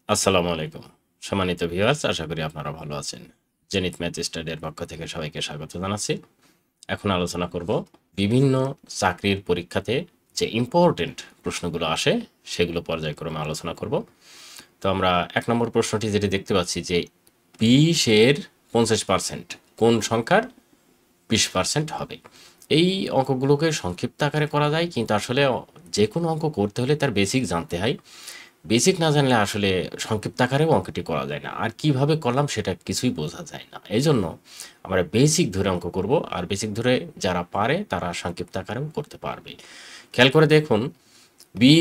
আসসালামু আলাইকুম সম্মানিত ভিউয়ার্স, আশা করি আপনারা ভালো আছেন। জেনিথ ম্যাথ স্টাডির পক্ষ থেকে সবাইকে স্বাগত জানাচ্ছি। এখন আলোচনা করব বিভিন্ন চাকরির পরীক্ষাতে যে ইম্পর্টেন্ট প্রশ্নগুলো আসে সেগুলো পর্যায়ক্রমে আলোচনা করব। তো আমরা ১ নম্বর প্রশ্নটি যেটি দেখতে পাচ্ছি যে ২০ এর ৫০% কোন সংখ্যার ২০% হবে। এই অঙ্কগুলোকে সংক্ষিপ্ত আকারে করা যায়, কিন্তু আসলে যে কোনো অঙ্ক করতে হলে তার বেসিক জানতে হয়। বেসিক না জানলে আসলে সংক্ষিপ্ত আকারেও অঙ্কটি করা যায় না, আর কিভাবে করলাম সেটা কিছুই বোঝা যায় না। এই জন্য আমরা বেসিক ধরে অঙ্ক করব, আর বেসিক ধরে যারা পারে তারা সংক্ষিপ্ত আকারেও করতে পারবে। খেয়াল করে দেখুন, বি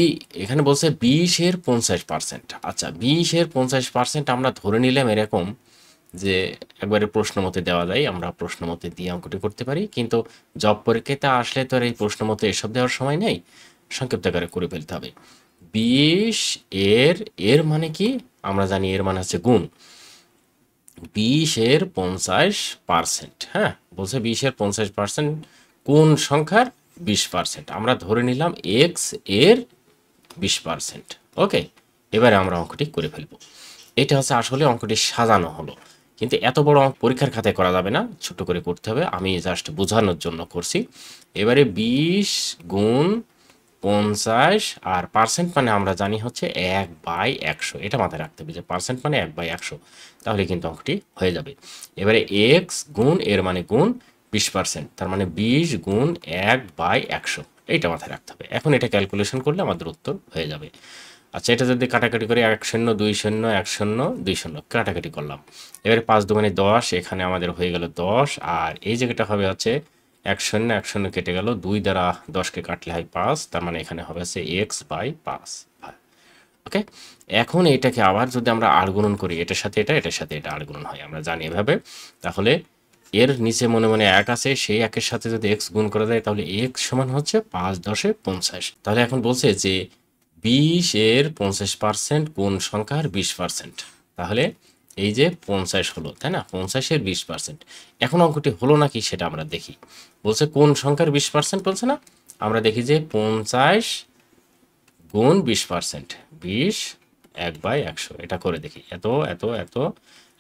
এখানে বলছে ২০ এর ৫০%। আচ্ছা, ২০ এর ৫০% আমরা ধরে নিলাম এরকম যে একবারে প্রশ্ন মতে দেওয়া যায়, আমরা প্রশ্ন মতে দিয়ে অঙ্কটি করতে পারি, কিন্তু জব পরীক্ষাতে আসলে তো আর এই প্রশ্ন মতে এসব দেওয়ার সময় নেই, সংক্ষিপ্ত আকারে করে ফেলতে হবে। ২০ এর এর মানে কি আমরা জানি, এর মানে হচ্ছে গুণ। ২০ এর ৫০%, হ্যাঁ বলছে ২০ এর ৫০% কোন সংখ্যার ২০%, আমরা ধরে নিলাম এক্স এর ২০%। ওকে, এবারে আমরা অঙ্কটি করে ফেলব। এটা হচ্ছে আসলে অঙ্কটি সাজানো হলো, কিন্তু এত বড় অঙ্ক পরীক্ষার খাতায় করা যাবে না, ছোট করে করতে হবে। আমি জাস্ট বোঝানোর জন্য করছি। এবারে ২০ গুণ ৫০, আর পার্সেন্ট মানে আমরা জানি হচ্ছে ১/১০০। এটা মাথায় রাখতে হবে যে পার্সেন্ট মানে ১/১০০, তাহলে কিন্তু অঙ্কটি হয়ে যাবে। এবারে এক্স গুণ এর মানে গুণ ২০%, তার মানে ২০ গুণ ১/১০০, এইটা মাথায় রাখতে হবে। এখন এটা ক্যালকুলেশন করলে আমাদের উত্তর হয়ে যাবে। আচ্ছা, এটা যদি কাটাকাটি করে ১ শূন্য ২ শূন্য ১ শূন্য ২ শূন্য কাটাকাটি করলাম। এবারে ৫ দুগুণে ১০, এখানে আমাদের হয়ে গেল ১০, আর এই জায়গাটা হবে হচ্ছে ১ শূন্য ১ শূন্য কেটে গেল, ২ দ্বারা ১০কে কাটলে হয় ৫, তার মানে এখানে হবে হচ্ছে x/৫। ওকে, এখন এটাকে আবার যদি আমরা আর গুণন করি, এটার সাথে এটা, এটার সাথে এটা আর গুণন হয়, আমরা জানি এভাবে। তাহলে এর নিচে মনে মনে ১ আছে, সেই ১-এর সাথে যদি x গুণ করা যায় তাহলে x সমান হচ্ছে ৫×১০ = ৫০। তাহলে এখন বলছে যে ২০ এর ৫০% কোন সংখ্যার ২০%। তাহলে এই যে ৫০ হলো, তাই না? ৫০ এর ২০%। এখন অঙ্কটি হলো নাকি সেটা আমরা দেখি। বলছে কোন সংখ্যার ২০% বলছে না? আমরা দেখি যে ৫০ গুণ ২০%, ২০ ১/১০০, এটা করে দেখি। এত এত এত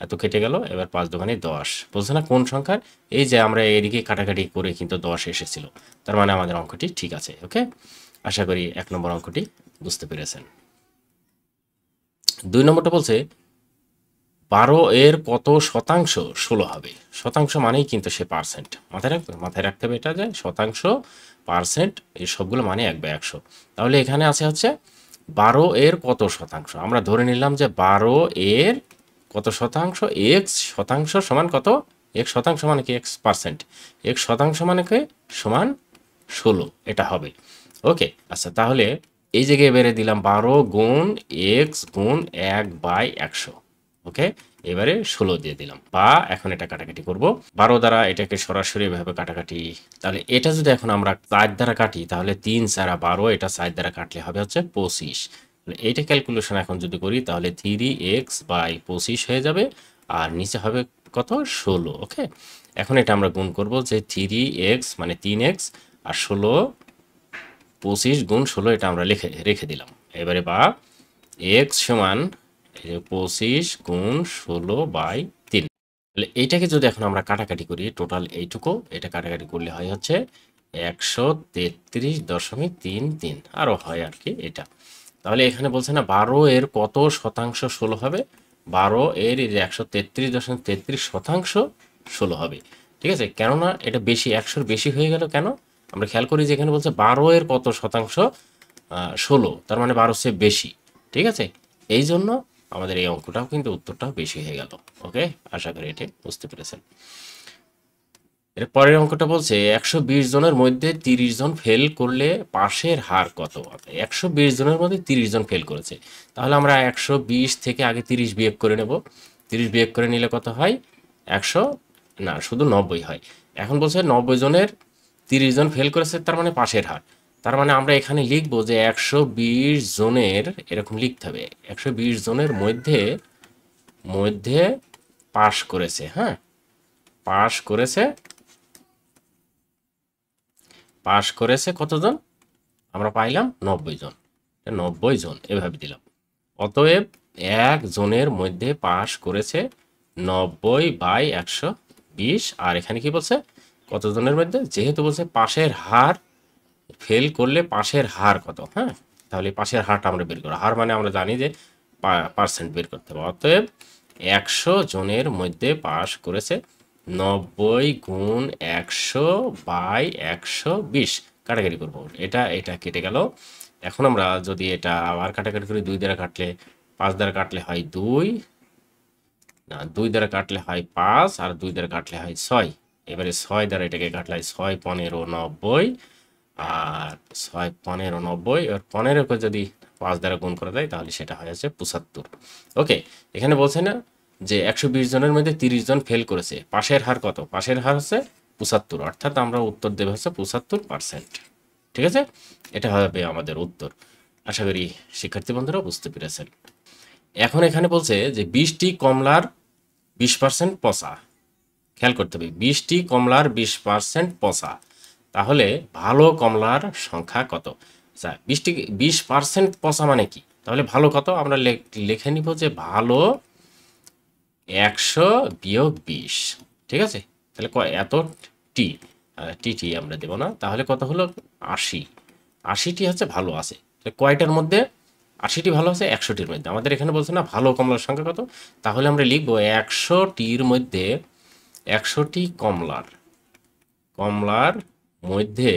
এত কেটে গেল, এবার ৫ দুগুণে ১০, বলছে না কোন সংখ্যার? এই যে আমরা এদিকে কাটাকাটি করে কিন্তু ১০ এসেছিল, তার মানে আমাদের অঙ্কটি ঠিক আছে। ওকে, আশা করি ১ নম্বর অঙ্কটি বুঝতে পেরেছেন। ২ নম্বরটা বলছে ১২ এর কত শতাংশ ১৬ হবে। শতাংশ মানেই কিন্তু সে পার্সেন্ট, মাথায় রাখতে হবে এটা, যে শতাংশ, পার্সেন্ট, এই সবগুলো মানে ১/১০০। তাহলে এখানে আছে হচ্ছে ১২ এর কত শতাংশ। আমরা ধরে নিলাম যে ১২ এর কত শতাংশ, এক্স শতাংশ সমান কত, এক্স শতাংশ মানে কি এক্স পার্সেন্ট, এক্স শতাংশ মানে কি সমান ১৬, এটা হবে। ওকে, আচ্ছা তাহলে এই জায়গায় এবারে দিলাম ১২ গুণ এক্স গুণ ১/১০০। ওকে, এবারে ১৬ দিয়ে দিলাম, বা এখন এটা কাটাকাটি করব ১২ দ্বারা, এটাকে সরাসরি এভাবে কাটাকাটি। তাহলে এটা যদি এখন আমরা ৪ দ্বারা কাটি তাহলে ৩ ৪ ১২, এটা ৪ দ্বারা কাটলে হবে হচ্ছে ২৫। এইটা ক্যালকুলেশন এখন যদি করি তাহলে 3x/25 হয়ে যাবে, আর নিচে হবে কত, ১৬। ওকে, এখন এটা আমরা গুণ করব যে 3x মানে 3x, আর ১৬, ২৫ গুণ ১৬, এটা আমরা রেখে দিলাম। এবারে বা x সমান ২৫ গুণ ১৬/৩। তাহলে এইটাকে যদি এখন আমরা কাটাকাটি করি, টোটাল এইটুকু, এটা কাটাকাটি করলে হয় হচ্ছে ১৩৩.৩৩, আরও হয় আর কি এটা। তাহলে এখানে বলছে না ১২ এর কত শতাংশ ১৬ হবে, ১২ এর ১৩৩.৩৩% ১৬ হবে। ঠিক আছে, কেননা এটা বেশি, ১০০-র বেশি হয়ে গেল কেন? আমরা খেয়াল করি যে এখানে বলছে ১২ এর কত শতাংশ ১৬, তার মানে ১২ চেয়ে বেশি। ঠিক আছে, এই জন্য আমাদের এই অঙ্কটাও কিন্তু উত্তরটাও বেশি হয়ে গেল। ওকে, আশা করি এটি বুঝতে পেরেছেন। এর পরের অঙ্কটা বলছে ১২০ জনের মধ্যে ৩০ জন ফেল করলে পাশের হার কত। ১২০ জনের মধ্যে ৩০ জন ফেল করেছে, তাহলে আমরা ১২০ থেকে আগে ৩০ বিয়োগ করে নেব। ৩০ বিয়োগ করে নিলে কত হয়, ১০০ না, শুধু ৯০ হয়। এখন বলছে ৯০ জনের ৩০ জন ফেল করেছে, তার মানে পাশের হার। তার মানে আমরা এখানে লিখব যে ১২০ জনের, এরকম লিখতে হবে, ১২০ জনের মধ্যে মধ্যে পাশ করেছে, হ্যাঁ পাশ করেছে, পাশ করেছে কতজন, আমরা পাইলাম ৯০ জন, ৯০ জন এভাবে দিলাম। অতএব একজনের মধ্যে পাস করেছে 90/120। আর এখানে কি বলছে কতজনের মধ্যে, যেহেতু বলছে পাশের হার, ফেল করলে পাশের হার কত, হ্যাঁ, তাহলে পাশের হারটা আমরা বের করবো। হার মানে আমরা জানি যে পার্সেন্ট বের করতে হবে। অতএব 100 জনের মধ্যে পাস করেছে 90 × 100/120, কাটাকাটি করবো, এটা এটা কেটে গেল। এখন আমরা যদি এটা আবার কাটাকাটি করি, 2 দ্বারা কাটলে 5 দ্বারা কাটলে হয় 2, না 2 দ্বারা কাটলে হয় 5, আর 2 দ্বারা কাটলে হয় 6। এবারে 6 দ্বারা এটাকে কাটলে হয় 6 15 90, আর 6 15 90, এবার 15কে যদি 5 দ্বারা গুণ করা যায় তাহলে সেটা হয়ে যাচ্ছে 75। ওকে, এখানে বলছে না যে 120 জনের মধ্যে 30 জন ফেল করেছে, পাশের হার কত, পাশের হার হচ্ছে 75, অর্থাৎ আমরা উত্তর দেব হচ্ছে 75%। ঠিক আছে, এটা হবে আমাদের উত্তর। আশা করি শিক্ষার্থী বন্ধুরা বুঝতে পেরেছেন। এখন এখানে বলছে যে 20টি কমলার 20% পচা, খেয়াল করতে হবে 20টি কমলার 20% পচা, তাহলে ভালো কমলার সংখ্যা কত। আচ্ছা, 20% পচা মানে কি, তাহলে ভালো কত, আমরা লিখে নিব যে ভালো 100 বিয়োগ 20। ঠিক আছে, তাহলে এত টি, টি আমরা দেব না, তাহলে কত হলো 80। 80টি হচ্ছে ভালো আছে, কয়টার মধ্যে 80টি ভালো আছে, 100টির মধ্যে। আমাদের এখানে বলছে না ভালো কমলার সংখ্যা কত, তাহলে আমরা লিখবো 100টির মধ্যে, 100টি কমলার মধ্যে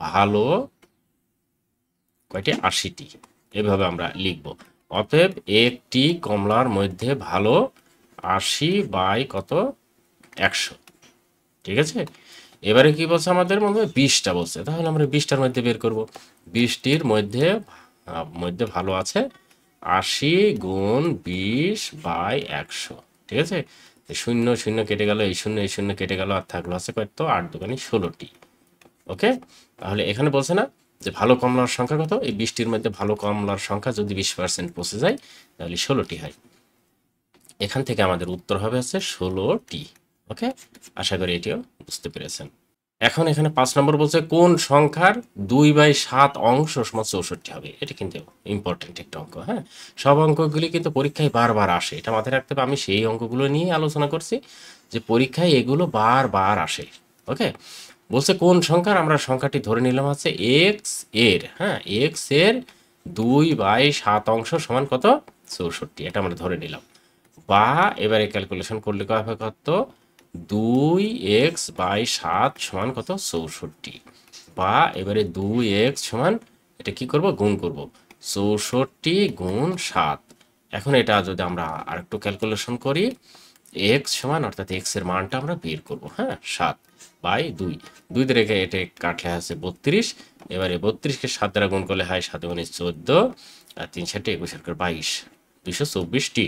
ভালো কয়টি, 80টি, এভাবে আমরা লিখব। অতএব একটি কমলার মধ্যে ভালো 80/কত, 100। ঠিক আছে, এবারে কি বলছে আমাদের মধ্যে 20টা বলছে, তাহলে আমরা 20টার মধ্যে বের করব। 20টির মধ্যে ভালো আছে 80 × 20/100। ঠিক আছে, 0 0 কেটে গেল, এই 0 এই 0 কেটে গেল, আর থাকলো আছে কত, 8 দুগুণে 16টি। ওকে, তাহলে এখানে বলছে না যে ভালো কমলার সংখ্যা কত, এই 20টির মধ্যে ভালো কমলার সংখ্যা যদি 20% পৌঁছে যায় তাহলে 16টি হয়। এখান থেকে আমাদের উত্তর হবে হচ্ছে 16টি। ওকে, আশা করি এটিও বুঝতে পেরেছেন। এখন এখানে 5 নম্বর বলছে কোন সংখ্যার 2/7 অংশ সমান 64 হবে। এটা কিন্তু ইম্পর্টেন্ট একটা অঙ্ক। হ্যাঁ, সব অঙ্কগুলি কিন্তু পরীক্ষায় বারবার আসে, এটা মাথায় রাখতে হবে। আমি সেই অঙ্কগুলো নিয়ে আলোচনা করছি যে পরীক্ষায় এগুলো বারবার আসে। ওকে, বলছে কোন সংখ্যার, আমরা সংখ্যাটি ধরে নিলাম আছে এক্স এর, হ্যাঁ, এক্স এর 2/7 অংশ সমান কত, 64, এটা আমরা ধরে নিলাম। বা এবারে ক্যালকুলেশন করলে হবে কত, 2x/7 সমান কত, 64। বা এবারে 2x সমান, এটা কি করব, গুণ করব, 64 × 7। এখন এটা যদি আমরা আরেকটু ক্যালকুলেশন করি, x সমান, অর্থাৎ x এর মানটা আমরা বের করব, হ্যাঁ, 7/2। 2 দিয়ে রেখে এটা কাটলে আছে 32। এবারে 32কে 7 দ্বারা গুণ করলে হয় 7 × 14, আর 3 7 21 আর 22, 224টি।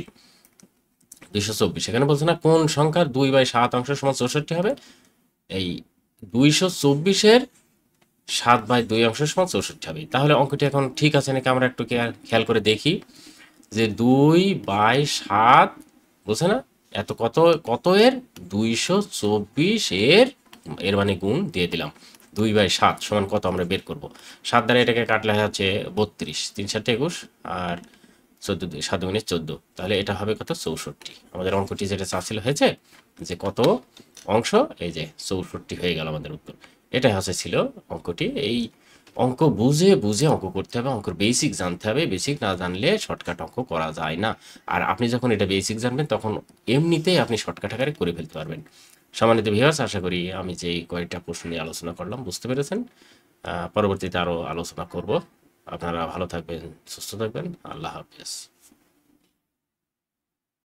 224, এখানে বলছে না কোন সংখ্যার 2/7 অংশ সমান 64 হবে। এই 224-এর 7/2 অংশ সমান 64 হবে। তাহলে অঙ্কটি এখন ঠিক আছে নাকি আমরা একটু খেয়াল করে দেখি যে 2/7 বলছে না, এত কত, কত এর, 224 এর মানে গুণ দিয়ে দিলাম, 2/7 সমান কত আমরা বের করব। 7 দ্বারা এটাকে কাটলে হচ্ছে 32, 3 7 21, আর 14 7 × 14, তাহলে এটা হবে কত, 64। আমাদের অঙ্কটি যেটা চাচ্ছিল হয়েছে, যে কত অংশ, এই যে 64 হয়ে গেল আমাদের উত্তর। এটা হচ্ছে ছিল অঙ্কটি। এই অঙ্ক বুঝে বুঝে অঙ্ক করতে হবে, অঙ্কের বেসিক জানতে হবে, বেসিক না জানলে শর্টকাট অঙ্ক করা যায় না। আর আপনি যখন এটা বেসিক জানবেন তখন এমনিতেই আপনি শর্টকাট আকারে করে ফেলতে পারবেন। সম্মানিত ভিউয়ার্স, আশা করি আমি যে কয়েকটা প্রশ্ন নিয়ে আলোচনা করলাম বুঝতে পেরেছেন। পরবর্তীতে আরও আলোচনা করব। আপনারা ভালো থাকবেন, সুস্থ থাকবেন, আল্লাহ হাফেজ।